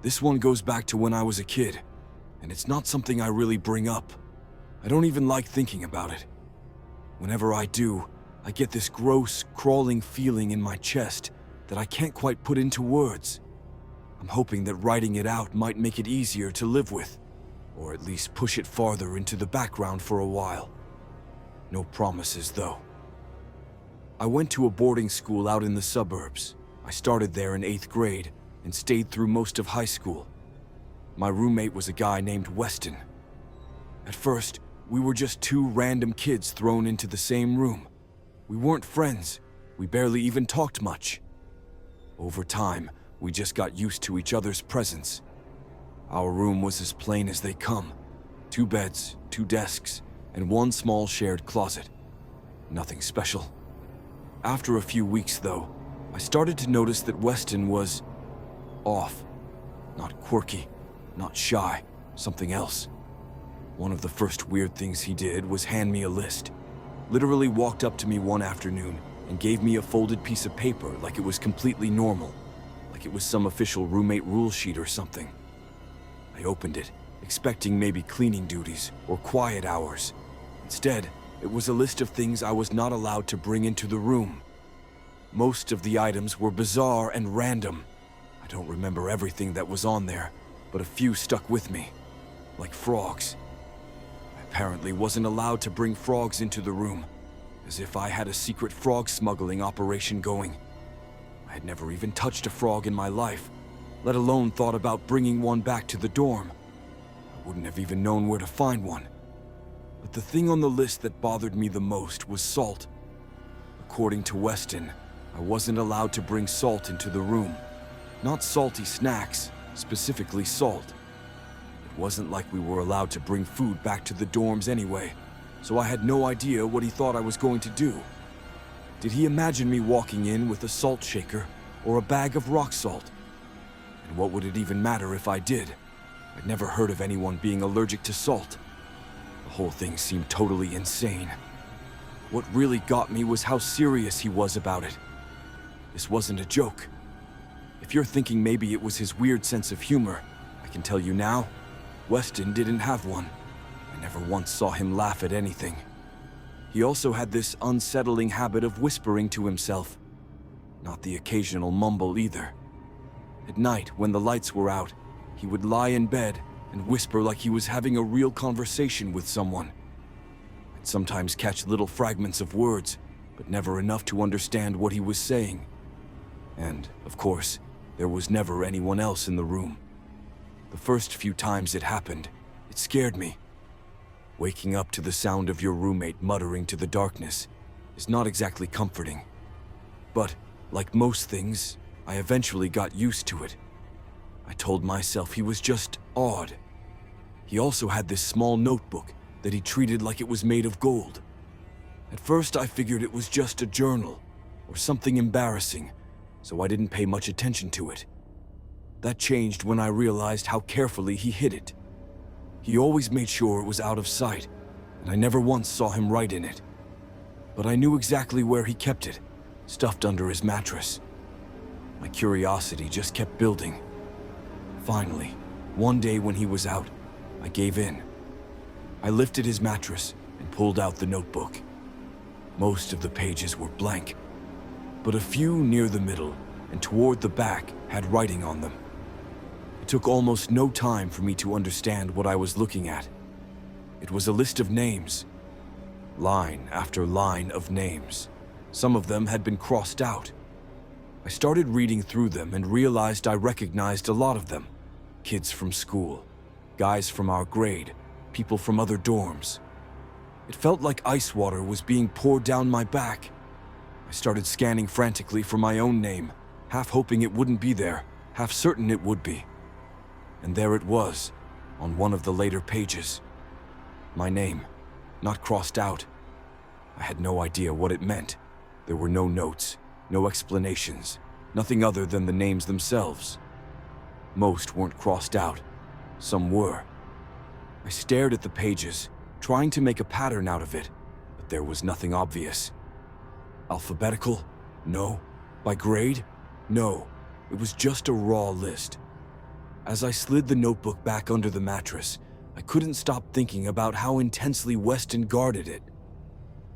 This one goes back to when I was a kid, and it's not something I really bring up. I don't even like thinking about it. Whenever I do, I get this gross, crawling feeling in my chest that I can't quite put into words. I'm hoping that writing it out might make it easier to live with, or at least push it farther into the background for a while. No promises, though. I went to a boarding school out in the suburbs. I started there in 8th grade and stayed through most of high school. My roommate was a guy named Weston. At first, we were just two random kids thrown into the same room. We weren't friends. We barely even talked much. Over time, we just got used to each other's presence. Our room was as plain as they come. 2 beds, 2 desks, and 1 small shared closet. Nothing special. After a few weeks, though, I started to notice that Weston was off. Not quirky, not shy, something else. One of the first weird things he did was hand me a list. Literally walked up to me one afternoon and gave me a folded piece of paper like it was completely normal, like it was some official roommate rule sheet or something. I opened it, expecting maybe cleaning duties or quiet hours. Instead, it was a list of things I was not allowed to bring into the room. Most of the items were bizarre and random. I don't remember everything that was on there, but a few stuck with me, like frogs. I apparently wasn't allowed to bring frogs into the room, as if I had a secret frog smuggling operation going. I had never even touched a frog in my life, let alone thought about bringing one back to the dorm. I wouldn't have even known where to find one. But the thing on the list that bothered me the most was salt. According to Weston, I wasn't allowed to bring salt into the room. Not salty snacks, specifically salt. It wasn't like we were allowed to bring food back to the dorms anyway, so I had no idea what he thought I was going to do. Did he imagine me walking in with a salt shaker or a bag of rock salt? And what would it even matter if I did? I'd never heard of anyone being allergic to salt. The whole thing seemed totally insane. What really got me was how serious he was about it. This wasn't a joke. If you're thinking maybe it was his weird sense of humor, I can tell you now, Weston didn't have one. I never once saw him laugh at anything. He also had this unsettling habit of whispering to himself. Not the occasional mumble either. At night, when the lights were out, he would lie in bed and whisper like he was having a real conversation with someone. I'd sometimes catch little fragments of words, but never enough to understand what he was saying. And, of course, there was never anyone else in the room. The first few times it happened, it scared me. Waking up to the sound of your roommate muttering to the darkness is not exactly comforting. But, like most things, I eventually got used to it. I told myself he was just odd. He also had this small notebook that he treated like it was made of gold. At first I figured it was just a journal, or something embarrassing, so I didn't pay much attention to it. That changed when I realized how carefully he hid it. He always made sure it was out of sight, and I never once saw him write in it. But I knew exactly where he kept it, stuffed under his mattress. My curiosity just kept building. Finally, one day when he was out, I gave in. I lifted his mattress and pulled out the notebook. Most of the pages were blank, but a few near the middle and toward the back had writing on them. It took almost no time for me to understand what I was looking at. It was a list of names. Line after line of names. Some of them had been crossed out. I started reading through them and realized I recognized a lot of them. Kids from school, guys from our grade, people from other dorms. It felt like ice water was being poured down my back. I started scanning frantically for my own name, half hoping it wouldn't be there, half certain it would be. And there it was, on one of the later pages. My name, not crossed out. I had no idea what it meant. There were no notes, no explanations, nothing other than the names themselves. Most weren't crossed out. Some were. I stared at the pages, trying to make a pattern out of it, but there was nothing obvious. Alphabetical? No. By grade? No. It was just a raw list. As I slid the notebook back under the mattress, I couldn't stop thinking about how intensely Weston guarded it.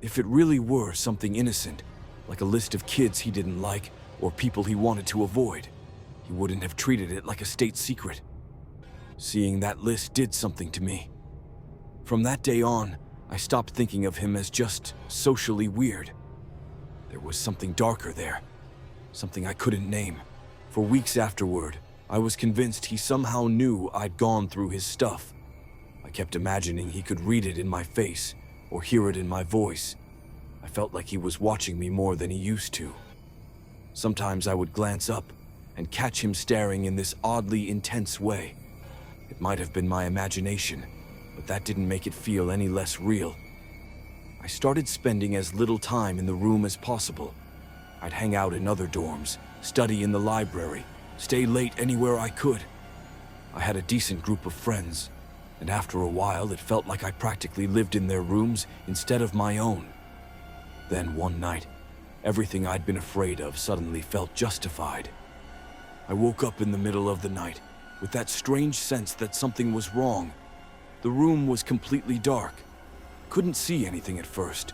If it really were something innocent, like a list of kids he didn't like or people he wanted to avoid, he wouldn't have treated it like a state secret. Seeing that list did something to me. From that day on, I stopped thinking of him as just socially weird. There was something darker there, something I couldn't name. For weeks afterward, I was convinced he somehow knew I'd gone through his stuff. I kept imagining he could read it in my face or hear it in my voice. I felt like he was watching me more than he used to. Sometimes I would glance up and catch him staring in this oddly intense way. It might have been my imagination, but that didn't make it feel any less real. I started spending as little time in the room as possible. I'd hang out in other dorms, study in the library, stay late anywhere I could. I had a decent group of friends, and after a while it felt like I practically lived in their rooms instead of my own. Then one night, everything I'd been afraid of suddenly felt justified. I woke up in the middle of the night with that strange sense that something was wrong. The room was completely dark. Couldn't see anything at first.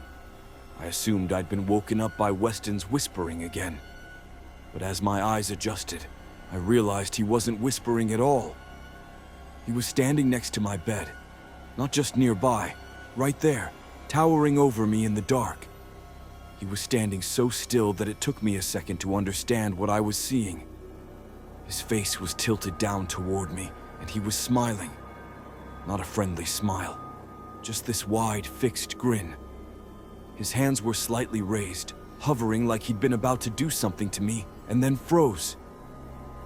I assumed I'd been woken up by Weston's whispering again. But as my eyes adjusted, I realized he wasn't whispering at all. He was standing next to my bed, not just nearby, right there, towering over me in the dark. He was standing so still that it took me a second to understand what I was seeing. His face was tilted down toward me, and he was smiling. Not a friendly smile, just this wide, fixed grin. His hands were slightly raised, hovering like he'd been about to do something to me, and then froze.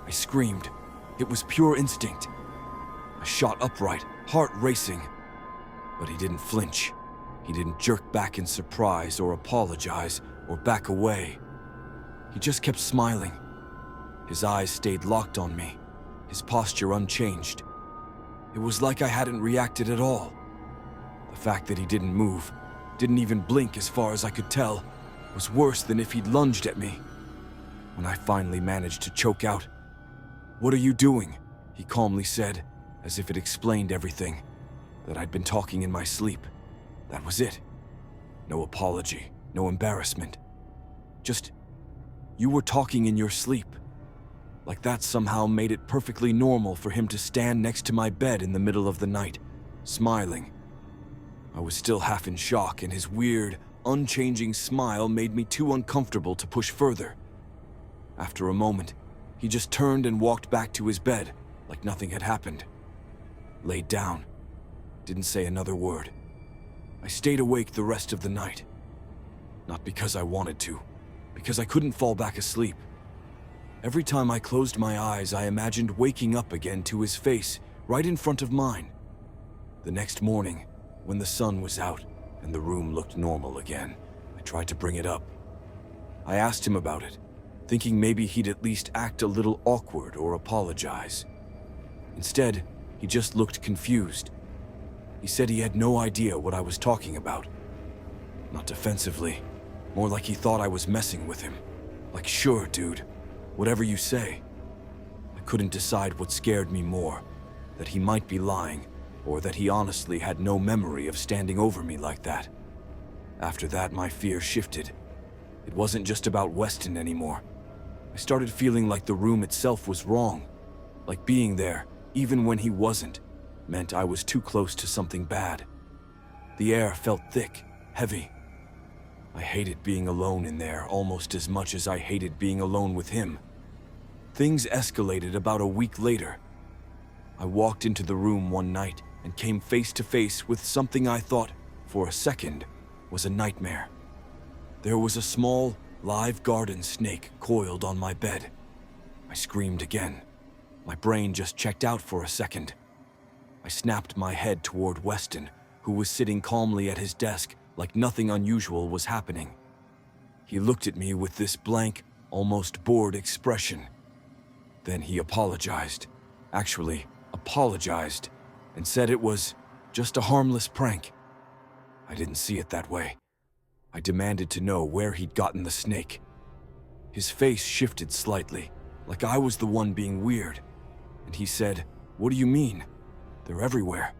I screamed. It was pure instinct. I shot upright, heart racing. But he didn't flinch. He didn't jerk back in surprise or apologize or back away. He just kept smiling. His eyes stayed locked on me, his posture unchanged. It was like I hadn't reacted at all. The fact that he didn't move, didn't even blink as far as I could tell, was worse than if he'd lunged at me. When I finally managed to choke out, "What are you doing?" he calmly said, as if it explained everything, that I'd been talking in my sleep. That was it. No apology, no embarrassment. Just, "You were talking in your sleep." Like that somehow made it perfectly normal for him to stand next to my bed in the middle of the night, smiling. I was still half in shock, and his weird, unchanging smile made me too uncomfortable to push further. After a moment, he just turned and walked back to his bed, like nothing had happened. Laid down, didn't say another word. I stayed awake the rest of the night. Not because I wanted to, because I couldn't fall back asleep. Every time I closed my eyes, I imagined waking up again to his face right in front of mine. The next morning, when the sun was out and the room looked normal again, I tried to bring it up. I asked him about it, thinking maybe he'd at least act a little awkward or apologize. Instead, he just looked confused. He said he had no idea what I was talking about. Not defensively, more like he thought I was messing with him. Like, "Sure, dude, whatever you say." I couldn't decide what scared me more, that he might be lying, or that he honestly had no memory of standing over me like that. After that, my fear shifted. It wasn't just about Weston anymore. I started feeling like the room itself was wrong, like being there, even when he wasn't, meant I was too close to something bad. The air felt thick, heavy. I hated being alone in there almost as much as I hated being alone with him. Things escalated about a week later. I walked into the room one night and came face to face with something I thought, for a second, was a nightmare. There was a small, live garden snake coiled on my bed. I screamed again. My brain just checked out for a second. I snapped my head toward Weston, who was sitting calmly at his desk like nothing unusual was happening. He looked at me with this blank, almost bored expression. Then he apologized. Actually, apologized, and said it was just a harmless prank. I didn't see it that way. I demanded to know where he'd gotten the snake. His face shifted slightly, like I was the one being weird, and he said, "What do you mean? They're everywhere."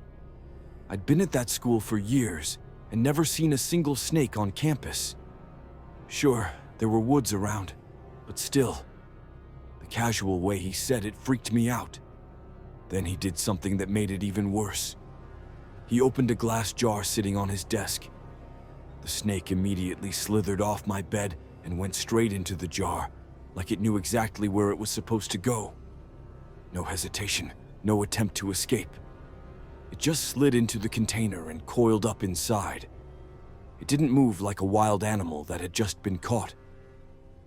I'd been at that school for years and never seen a single snake on campus. Sure, there were woods around, but still, the casual way he said it freaked me out. Then he did something that made it even worse. He opened a glass jar sitting on his desk. The snake immediately slithered off my bed and went straight into the jar, like it knew exactly where it was supposed to go. No hesitation, no attempt to escape. It just slid into the container and coiled up inside. It didn't move like a wild animal that had just been caught.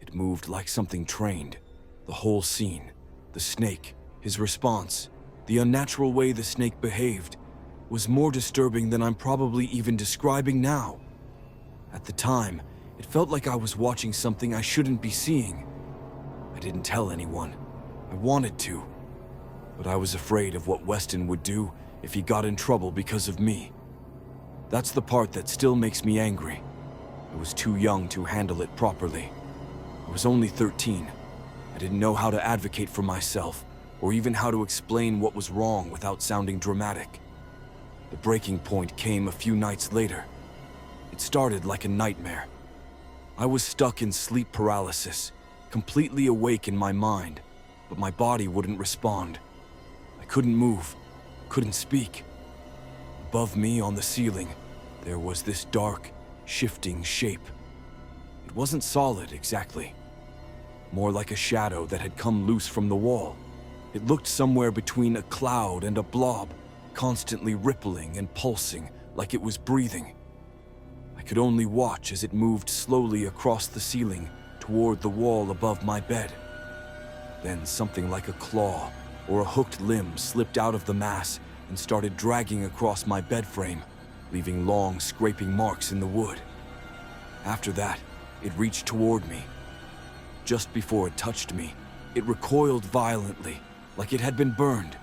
It moved like something trained. The whole scene, the snake, his response, the unnatural way the snake behaved, was more disturbing than I'm probably even describing now. At the time, it felt like I was watching something I shouldn't be seeing. I didn't tell anyone. I wanted to. But I was afraid of what Weston would do if he got in trouble because of me. That's the part that still makes me angry. I was too young to handle it properly. I was only 13. I didn't know how to advocate for myself, or even how to explain what was wrong without sounding dramatic. The breaking point came a few nights later. It started like a nightmare. I was stuck in sleep paralysis, completely awake in my mind, but my body wouldn't respond. I couldn't move, couldn't speak. Above me on the ceiling, there was this dark, shifting shape. It wasn't solid exactly, more like a shadow that had come loose from the wall. It looked somewhere between a cloud and a blob, constantly rippling and pulsing like it was breathing. I could only watch as it moved slowly across the ceiling toward the wall above my bed. Then something like a claw or a hooked limb slipped out of the mass and started dragging across my bed frame, leaving long scraping marks in the wood. After that, it reached toward me. Just before it touched me, it recoiled violently, like it had been burned.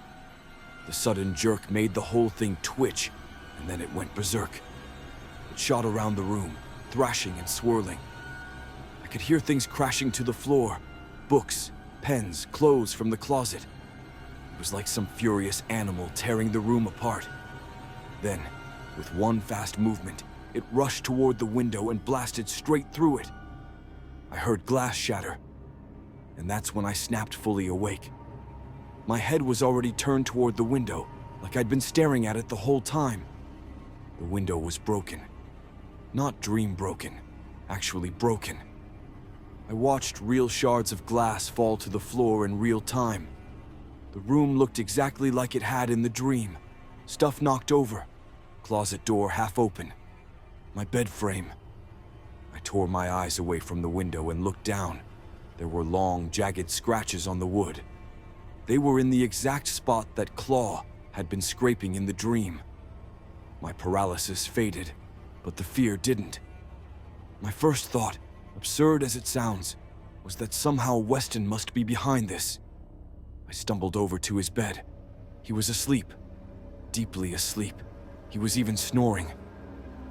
The sudden jerk made the whole thing twitch, and then it went berserk. It shot around the room, thrashing and swirling. I could hear things crashing to the floor, books, pens, clothes from the closet. It was like some furious animal tearing the room apart. Then, with one fast movement, it rushed toward the window and blasted straight through it. I heard glass shatter, and that's when I snapped fully awake. My head was already turned toward the window, like I'd been staring at it the whole time. The window was broken. Not dream broken, actually broken. I watched real shards of glass fall to the floor in real time. The room looked exactly like it had in the dream. Stuff knocked over, closet door half open, my bed frame. I tore my eyes away from the window and looked down. There were long, jagged scratches on the wood. They were in the exact spot that Claw had been scraping in the dream. My paralysis faded, but the fear didn't. My first thought, absurd as it sounds, was that somehow Weston must be behind this. I stumbled over to his bed. He was asleep, deeply asleep. He was even snoring.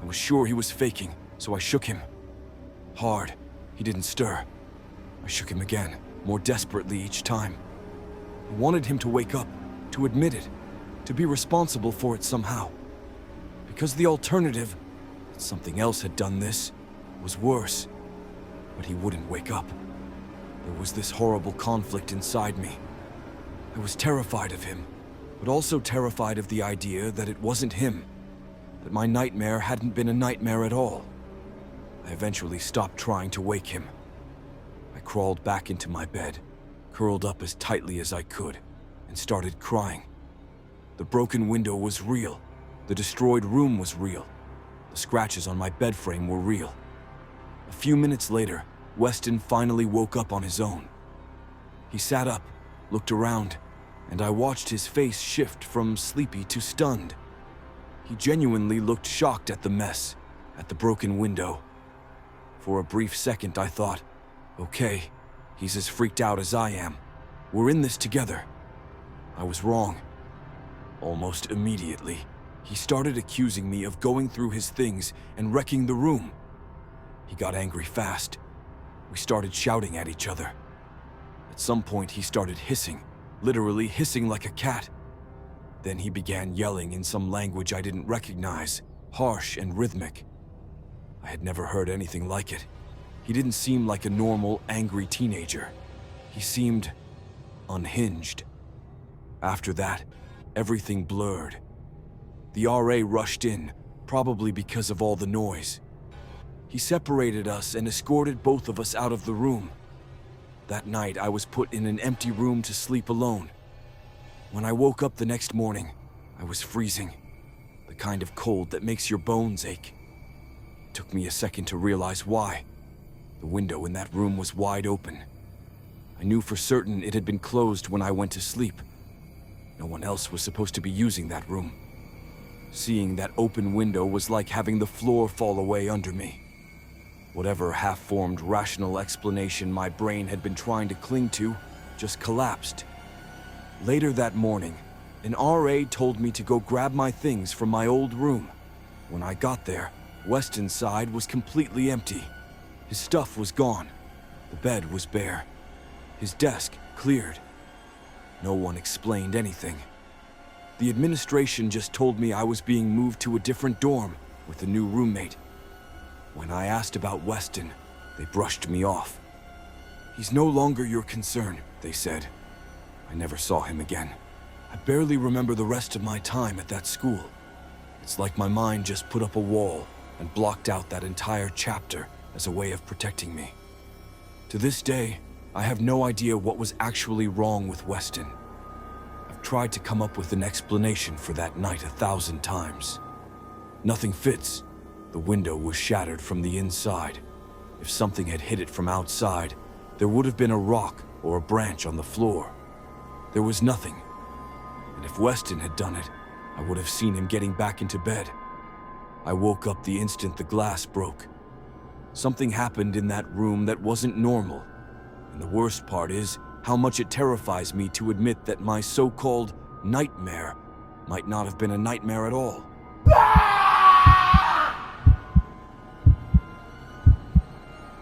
I was sure he was faking, so I shook him. Hard. He didn't stir. I shook him again, more desperately each time. I wanted him to wake up, to admit it, to be responsible for it somehow. Because the alternative, that something else had done this, was worse. But he wouldn't wake up. There was this horrible conflict inside me. I was terrified of him, but also terrified of the idea that it wasn't him, that my nightmare hadn't been a nightmare at all. I eventually stopped trying to wake him. I crawled back into my bed, curled up as tightly as I could, and started crying. The broken window was real. The destroyed room was real. The scratches on my bed frame were real. A few minutes later, Weston finally woke up on his own. He sat up, looked around, and I watched his face shift from sleepy to stunned. He genuinely looked shocked at the mess, at the broken window. For a brief second I thought, okay, he's as freaked out as I am. We're in this together. I was wrong. Almost immediately, he started accusing me of going through his things and wrecking the room. He got angry fast. We started shouting at each other. At some point he started hissing, literally hissing like a cat. Then he began yelling in some language I didn't recognize, harsh and rhythmic. I had never heard anything like it. He didn't seem like a normal, angry teenager. He seemed unhinged. After that, everything blurred. The RA rushed in, probably because of all the noise. He separated us and escorted both of us out of the room. That night, I was put in an empty room to sleep alone. When I woke up the next morning, I was freezing, the kind of cold that makes your bones ache. It took me a second to realize why. The window in that room was wide open. I knew for certain it had been closed when I went to sleep. No one else was supposed to be using that room. Seeing that open window was like having the floor fall away under me. Whatever half-formed rational explanation my brain had been trying to cling to just collapsed. Later that morning, an RA told me to go grab my things from my old room. When I got there, Weston's side was completely empty. His stuff was gone. The bed was bare. His desk cleared. No one explained anything. The administration just told me I was being moved to a different dorm with a new roommate. When I asked about Weston, they brushed me off. "He's no longer your concern," they said. I never saw him again. I barely remember the rest of my time at that school. It's like my mind just put up a wall and blocked out that entire chapter as a way of protecting me. To this day, I have no idea what was actually wrong with Weston. I've tried to come up with an explanation for that night 1,000 times. Nothing fits. The window was shattered from the inside. If something had hit it from outside, there would have been a rock or a branch on the floor. There was nothing. And if Weston had done it, I would have seen him getting back into bed. I woke up the instant the glass broke. Something happened in that room that wasn't normal. And the worst part is how much it terrifies me to admit that my so-called nightmare might not have been a nightmare at all.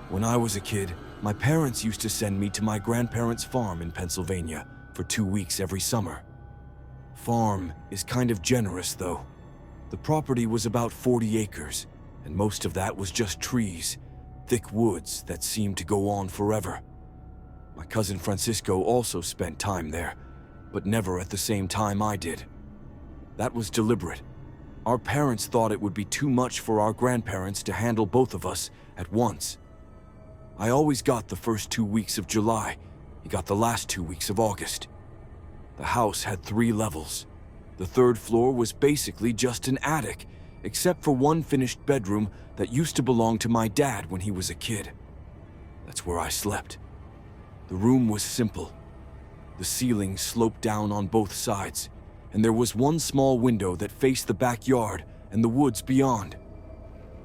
When I was a kid, my parents used to send me to my grandparents' farm in Pennsylvania for 2 weeks every summer. Farm is kind of generous, though. The property was about 40 acres, and most of that was just trees, thick woods that seemed to go on forever. My cousin Francisco also spent time there, but never at the same time I did. That was deliberate. Our parents thought it would be too much for our grandparents to handle both of us at once. I always got the first 2 weeks of July. He got the last 2 weeks of August. The house had 3 levels. The 3rd floor was basically just an attic, except for one finished bedroom that used to belong to my dad when he was a kid. That's where I slept. The room was simple. The ceiling sloped down on both sides, and there was one small window that faced the backyard and the woods beyond.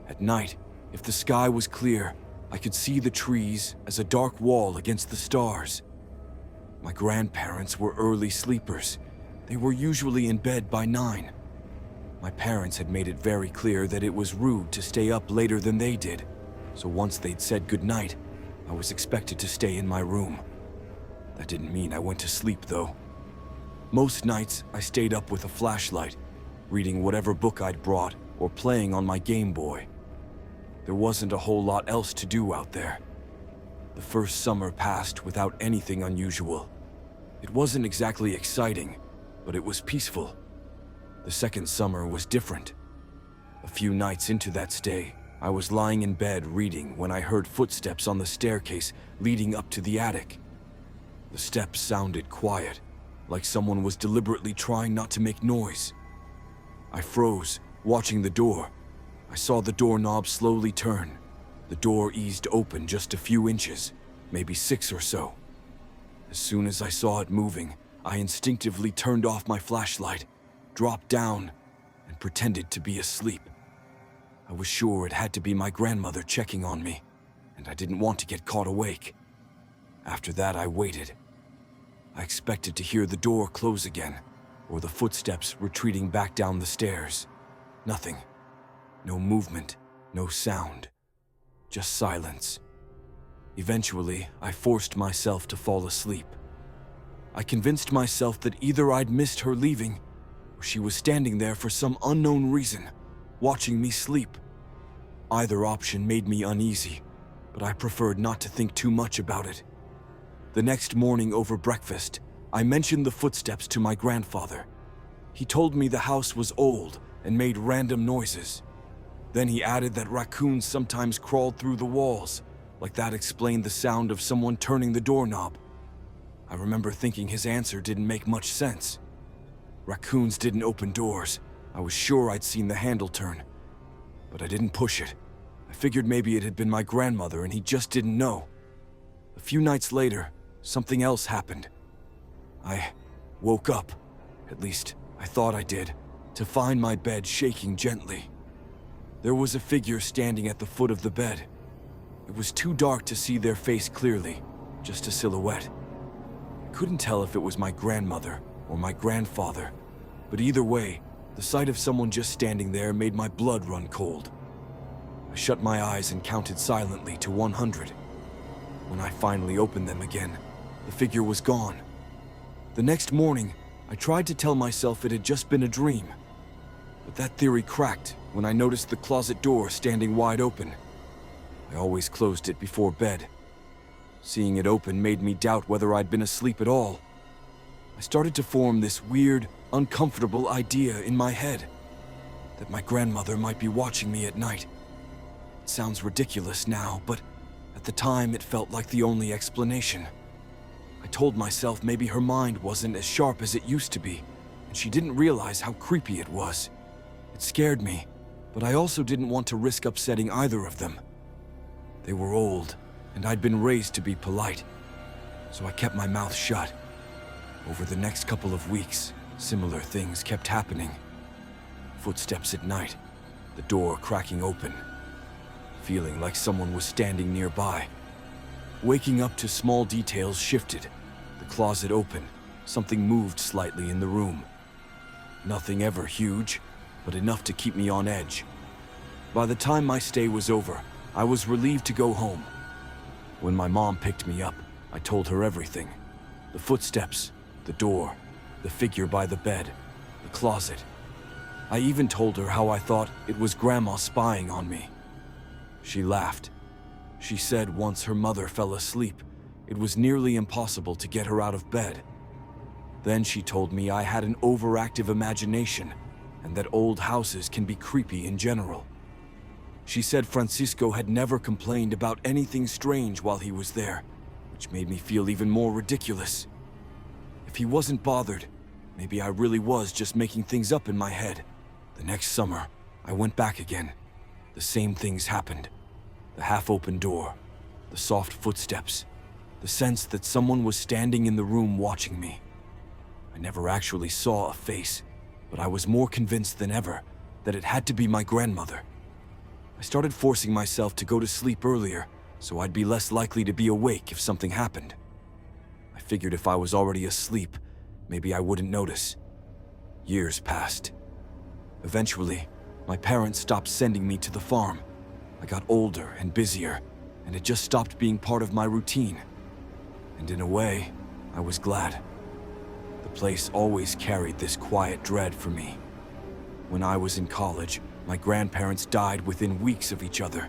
At night, if the sky was clear, I could see the trees as a dark wall against the stars. My grandparents were early sleepers. They were usually in bed by 9. My parents had made it very clear that it was rude to stay up later than they did, so once they'd said goodnight, I was expected to stay in my room. That didn't mean I went to sleep, though. Most nights, I stayed up with a flashlight, reading whatever book I'd brought or playing on my Game Boy. There wasn't a whole lot else to do out there. The first summer passed without anything unusual. It wasn't exactly exciting, but it was peaceful. The second summer was different. A few nights into that stay, I was lying in bed reading when I heard footsteps on the staircase leading up to the attic. The steps sounded quiet, like someone was deliberately trying not to make noise. I froze, watching the door. I saw the doorknob slowly turn. The door eased open just a few inches, maybe 6 or so. As soon as I saw it moving, I instinctively turned off my flashlight, dropped down, and pretended to be asleep. I was sure it had to be my grandmother checking on me, and I didn't want to get caught awake. After that, I waited. I expected to hear the door close again, or the footsteps retreating back down the stairs. Nothing. No movement, no sound. Just silence. Eventually, I forced myself to fall asleep. I convinced myself that either I'd missed her leaving, or she was standing there for some unknown reason, watching me sleep. Either option made me uneasy, but I preferred not to think too much about it. The next morning over breakfast, I mentioned the footsteps to my grandfather. He told me the house was old and made random noises. Then he added that raccoons sometimes crawled through the walls, like that explained the sound of someone turning the doorknob. I remember thinking his answer didn't make much sense. Raccoons didn't open doors. I was sure I'd seen the handle turn, but I didn't push it. I figured maybe it had been my grandmother and he just didn't know. A few nights later, something else happened. I woke up, at least I thought I did, to find my bed shaking gently. There was a figure standing at the foot of the bed. It was too dark to see their face clearly, just a silhouette. I couldn't tell if it was my grandmother or my grandfather, but either way, the sight of someone just standing there made my blood run cold. I shut my eyes and counted silently to 100. When I finally opened them again, the figure was gone. The next morning, I tried to tell myself it had just been a dream, but that theory cracked when I noticed the closet door standing wide open. I always closed it before bed. Seeing it open made me doubt whether I'd been asleep at all. I started to form this weird, uncomfortable idea in my head that my grandmother might be watching me at night. It sounds ridiculous now, but at the time it felt like the only explanation. I told myself maybe her mind wasn't as sharp as it used to be, and she didn't realize how creepy it was. It scared me, but I also didn't want to risk upsetting either of them. They were old, and I'd been raised to be polite, so I kept my mouth shut. Over the next couple of weeks, similar things kept happening. Footsteps at night, the door cracking open, feeling like someone was standing nearby. Waking up to small details shifted. The closet open, something moved slightly in the room. Nothing ever huge, but enough to keep me on edge. By the time my stay was over, I was relieved to go home. When my mom picked me up, I told her everything. The footsteps, the door, the figure by the bed, the closet. I even told her how I thought it was Grandma spying on me. She laughed. She said once her mother fell asleep, it was nearly impossible to get her out of bed. Then she told me I had an overactive imagination and that old houses can be creepy in general. She said Francisco had never complained about anything strange while he was there, which made me feel even more ridiculous. If he wasn't bothered, maybe I really was just making things up in my head. The next summer, I went back again. The same things happened. The half-open door, the soft footsteps, the sense that someone was standing in the room watching me. I never actually saw a face, but I was more convinced than ever that it had to be my grandmother. I started forcing myself to go to sleep earlier, so I'd be less likely to be awake if something happened. I figured if I was already asleep, maybe I wouldn't notice. Years passed. Eventually, my parents stopped sending me to the farm. I got older and busier, and it just stopped being part of my routine. And in a way, I was glad. The place always carried this quiet dread for me. When I was in college, my grandparents died within weeks of each other.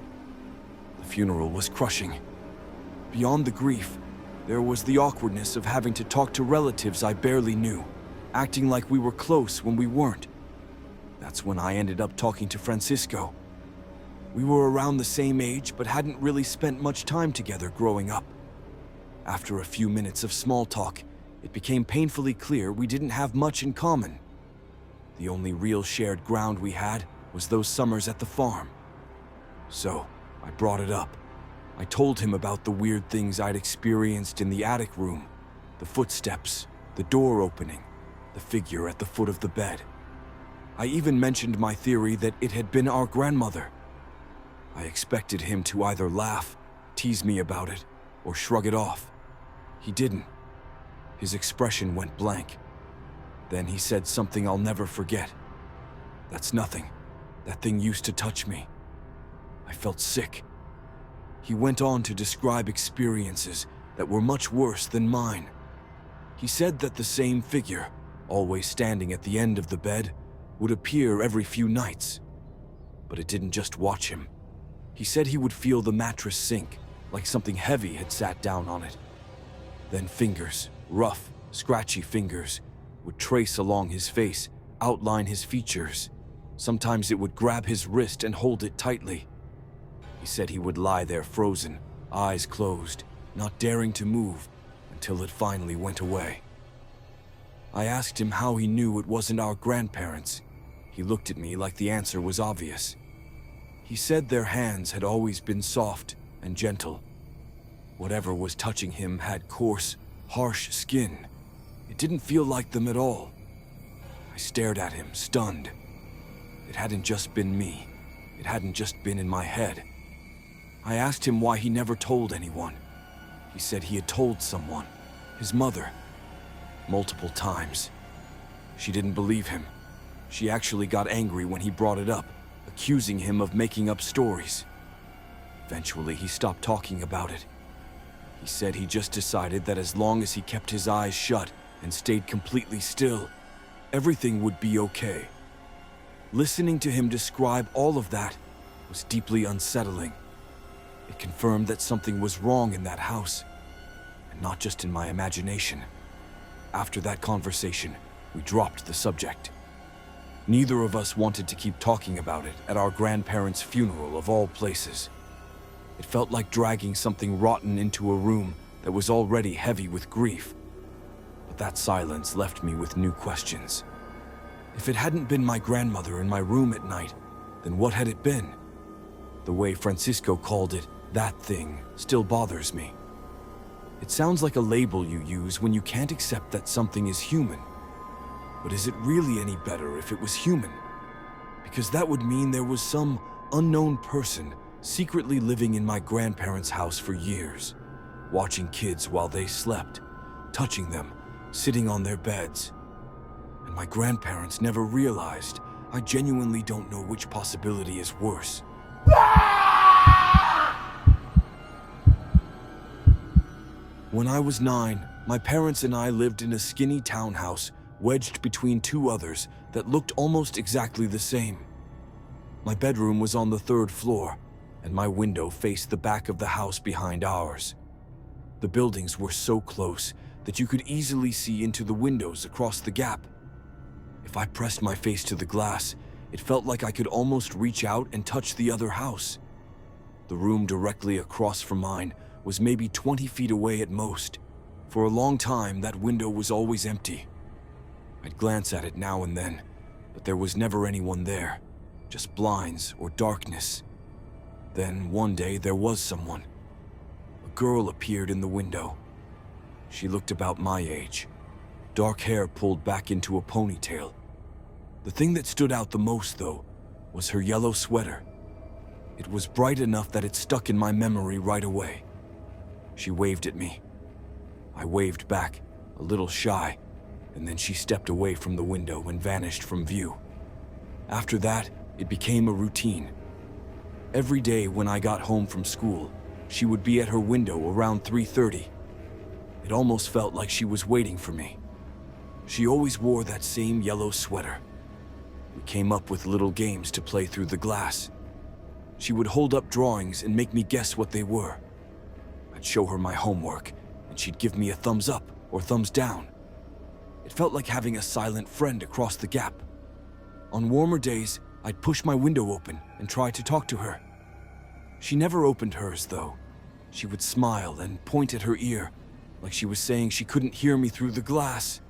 The funeral was crushing. Beyond the grief, there was the awkwardness of having to talk to relatives I barely knew, acting like we were close when we weren't. That's when I ended up talking to Francisco. We were around the same age, but hadn't really spent much time together growing up. After a few minutes of small talk, it became painfully clear we didn't have much in common. The only real shared ground we had was those summers at the farm. So, I brought it up. I told him about the weird things I'd experienced in the attic room, the footsteps, the door opening, the figure at the foot of the bed. I even mentioned my theory that it had been our grandmother. I expected him to either laugh, tease me about it, or shrug it off. He didn't. His expression went blank. Then he said something I'll never forget. "That's nothing. That thing used to touch me." I felt sick. He went on to describe experiences that were much worse than mine. He said that the same figure, always standing at the end of the bed, would appear every few nights. But it didn't just watch him. He said he would feel the mattress sink, like something heavy had sat down on it. Then fingers, rough, scratchy fingers, would trace along his face, outline his features. Sometimes it would grab his wrist and hold it tightly. He said he would lie there frozen, eyes closed, not daring to move, until it finally went away. I asked him how he knew it wasn't our grandparents. He looked at me like the answer was obvious. He said their hands had always been soft and gentle. Whatever was touching him had coarse, harsh skin. It didn't feel like them at all. I stared at him, stunned. It hadn't just been me. It hadn't just been in my head. I asked him why he never told anyone. He said he had told someone, his mother, multiple times. She didn't believe him. She actually got angry when he brought it up, accusing him of making up stories. Eventually, he stopped talking about it. He said he just decided that as long as he kept his eyes shut and stayed completely still, everything would be okay. Listening to him describe all of that was deeply unsettling. It confirmed that something was wrong in that house, and not just in my imagination. After that conversation, we dropped the subject. Neither of us wanted to keep talking about it at our grandparents' funeral of all places. It felt like dragging something rotten into a room that was already heavy with grief. But that silence left me with new questions. If it hadn't been my grandmother in my room at night, then what had it been? The way Francisco called it, that thing, still bothers me. It sounds like a label you use when you can't accept that something is human. But is it really any better if it was human? Because that would mean there was some unknown person secretly living in my grandparents' house for years, watching kids while they slept, touching them, sitting on their beds. And my grandparents never realized. I genuinely don't know which possibility is worse. When I was 9, my parents and I lived in a skinny townhouse wedged between two others that looked almost exactly the same. My bedroom was on the 3rd floor, and my window faced the back of the house behind ours. The buildings were so close that you could easily see into the windows across the gap. If I pressed my face to the glass, it felt like I could almost reach out and touch the other house. The room directly across from mine was maybe 20 feet away at most. For a long time, that window was always empty. I'd glance at it now and then, but there was never anyone there, just blinds or darkness. Then one day there was someone. A girl appeared in the window. She looked about my age, dark hair pulled back into a ponytail. The thing that stood out the most, though, was her yellow sweater. It was bright enough that it stuck in my memory right away. She waved at me. I waved back, a little shy, and then she stepped away from the window and vanished from view. After that, it became a routine. Every day when I got home from school, she would be at her window around 3:30. It almost felt like she was waiting for me. She always wore that same yellow sweater. We came up with little games to play through the glass. She would hold up drawings and make me guess what they were. I'd show her my homework, and she'd give me a thumbs up or thumbs down. It felt like having a silent friend across the gap. On warmer days, I'd push my window open and try to talk to her. She never opened hers, though. She would smile and point at her ear, like she was saying she couldn't hear me through the glass.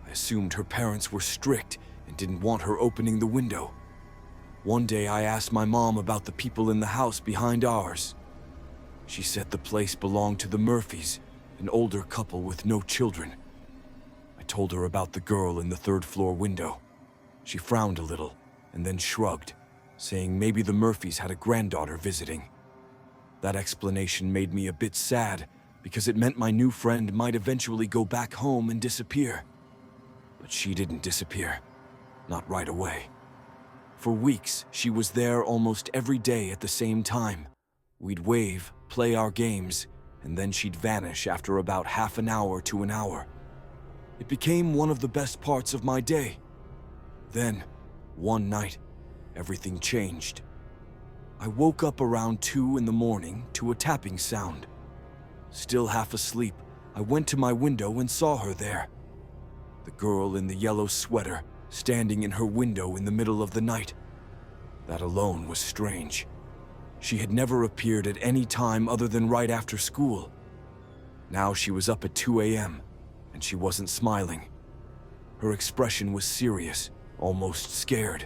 I assumed her parents were strict and didn't want her opening the window. One day I asked my mom about the people in the house behind ours. She said the place belonged to the Murphys, an older couple with no children. I told her about the girl in the 3rd floor window. She frowned a little and then shrugged, saying maybe the Murphys had a granddaughter visiting. That explanation made me a bit sad because it meant my new friend might eventually go back home and disappear. But she didn't disappear, not right away. For weeks, she was there almost every day at the same time. We'd wave, play our games, and then she'd vanish after about half an hour to an hour. It became one of the best parts of my day. Then, one night, everything changed. I woke up around 2 in the morning to a tapping sound. Still half asleep, I went to my window and saw her there. The girl in the yellow sweater, standing in her window in the middle of the night. That alone was strange. She had never appeared at any time other than right after school. Now she was up at 2 a.m., and she wasn't smiling. Her expression was serious, almost scared.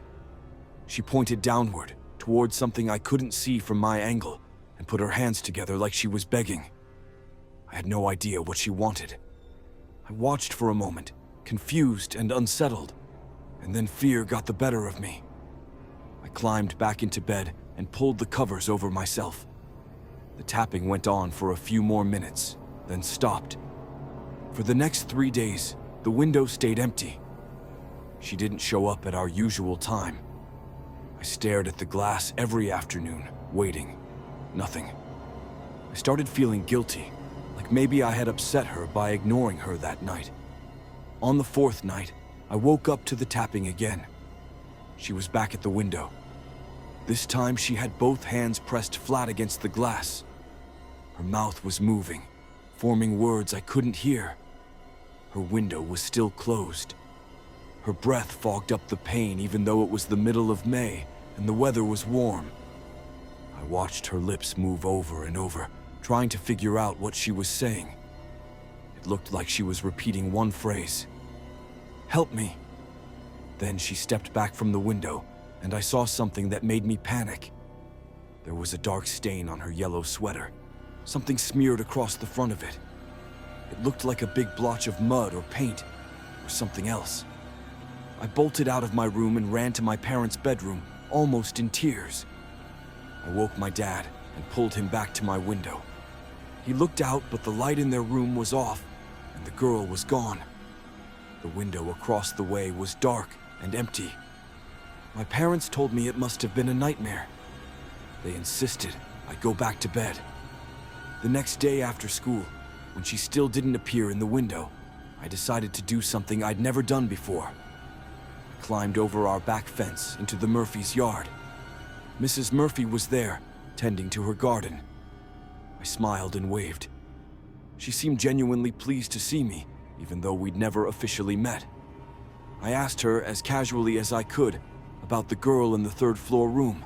She pointed downward, towards something I couldn't see from my angle, and put her hands together like she was begging. I had no idea what she wanted. I watched for a moment, confused and unsettled, and then fear got the better of me. I climbed back into bed and pulled the covers over myself. The tapping went on for a few more minutes, then stopped. For the next 3 days, the window stayed empty. She didn't show up at our usual time. I stared at the glass every afternoon, waiting. Nothing. I started feeling guilty, like maybe I had upset her by ignoring her that night. On the 4th night, I woke up to the tapping again. She was back at the window. This time she had both hands pressed flat against the glass. Her mouth was moving, forming words I couldn't hear. Her window was still closed. Her breath fogged up the pain even though it was the middle of May and the weather was warm. I watched her lips move over and over, trying to figure out what she was saying. It looked like she was repeating one phrase. "Help me." Then she stepped back from the window, and I saw something that made me panic. There was a dark stain on her yellow sweater, something smeared across the front of it. It looked like a big blotch of mud or paint, or something else. I bolted out of my room and ran to my parents' bedroom, almost in tears. I woke my dad and pulled him back to my window. He looked out, but the light in their room was off, and the girl was gone. The window across the way was dark and empty. My parents told me it must have been a nightmare. They insisted I go back to bed. The next day after school, when she still didn't appear in the window, I decided to do something I'd never done before. I climbed over our back fence into the Murphys' yard. Mrs. Murphy was there, tending to her garden. I smiled and waved. She seemed genuinely pleased to see me, even though we'd never officially met. I asked her, as casually as I could, about the girl in the 3rd floor room.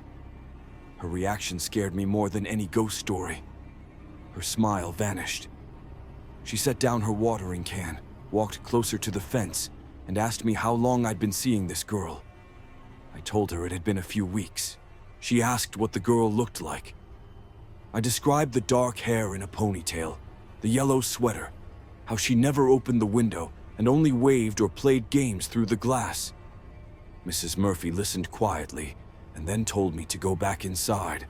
Her reaction scared me more than any ghost story. Her smile vanished. She set down her watering can, walked closer to the fence, and asked me how long I'd been seeing this girl. I told her it had been a few weeks. She asked what the girl looked like. I described the dark hair in a ponytail, the yellow sweater, how she never opened the window and only waved or played games through the glass. Mrs. Murphy listened quietly and then told me to go back inside.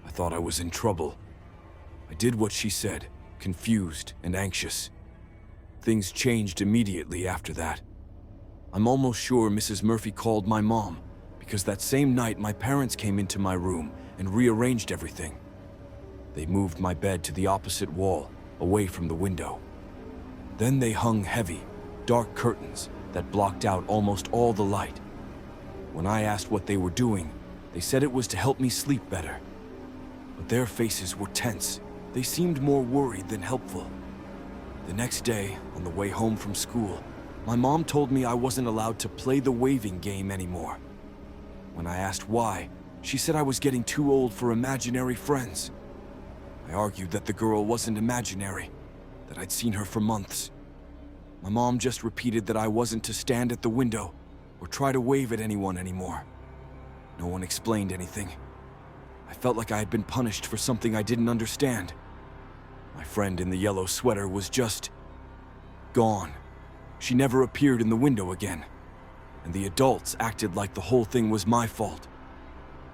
I thought I was in trouble. I did what she said, confused and anxious. Things changed immediately after that. I'm almost sure Mrs. Murphy called my mom, because that same night my parents came into my room and rearranged everything. They moved my bed to the opposite wall, away from the window. Then they hung heavy, dark curtains that blocked out almost all the light. When I asked what they were doing, they said it was to help me sleep better. But their faces were tense. They seemed more worried than helpful. The next day, on the way home from school, my mom told me I wasn't allowed to play the waving game anymore. When I asked why, she said I was getting too old for imaginary friends. I argued that the girl wasn't imaginary, that I'd seen her for months. My mom just repeated that I wasn't to stand at the window or try to wave at anyone anymore. No one explained anything. I felt like I had been punished for something I didn't understand. My friend in the yellow sweater was just gone. She never appeared in the window again, and the adults acted like the whole thing was my fault.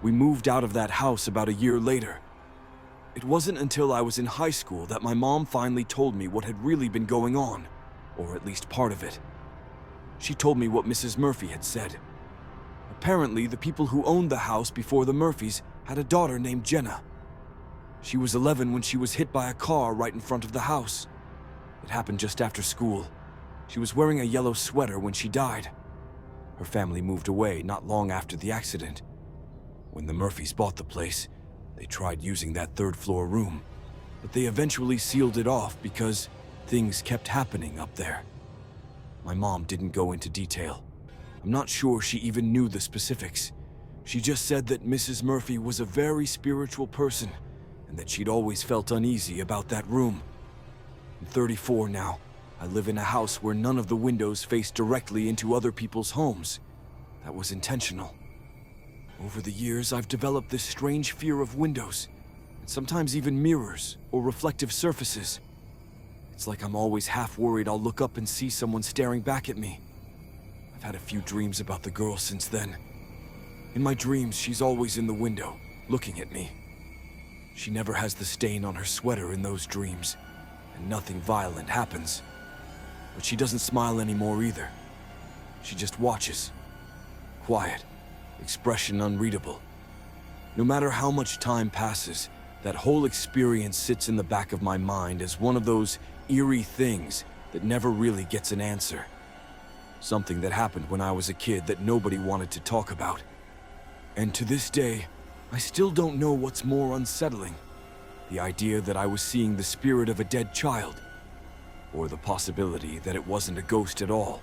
We moved out of that house about a year later. It wasn't until I was in high school that my mom finally told me what had really been going on, or at least part of it. She told me what Mrs. Murphy had said. Apparently, the people who owned the house before the Murphys had a daughter named Jenna. She was 11 when she was hit by a car right in front of the house. It happened just after school. She was wearing a yellow sweater when she died. Her family moved away not long after the accident. When the Murphys bought the place, they tried using that third-floor room, but they eventually sealed it off because things kept happening up there. My mom didn't go into detail. I'm not sure she even knew the specifics. She just said that Mrs. Murphy was a very spiritual person and that she'd always felt uneasy about that room. I'm 34 now. I live in a house where none of the windows face directly into other people's homes. That was intentional. Over the years, I've developed this strange fear of windows, and sometimes even mirrors or reflective surfaces. It's like I'm always half worried I'll look up and see someone staring back at me. I've had a few dreams about the girl since then. In my dreams, she's always in the window, looking at me. She never has the stain on her sweater in those dreams, and nothing violent happens. But she doesn't smile anymore either. She just watches. Quiet, expression unreadable. No matter how much time passes, that whole experience sits in the back of my mind as one of those eerie things that never really gets an answer. Something that happened when I was a kid that nobody wanted to talk about. And to this day, I still don't know what's more unsettling. The idea that I was seeing the spirit of a dead child, or the possibility that it wasn't a ghost at all.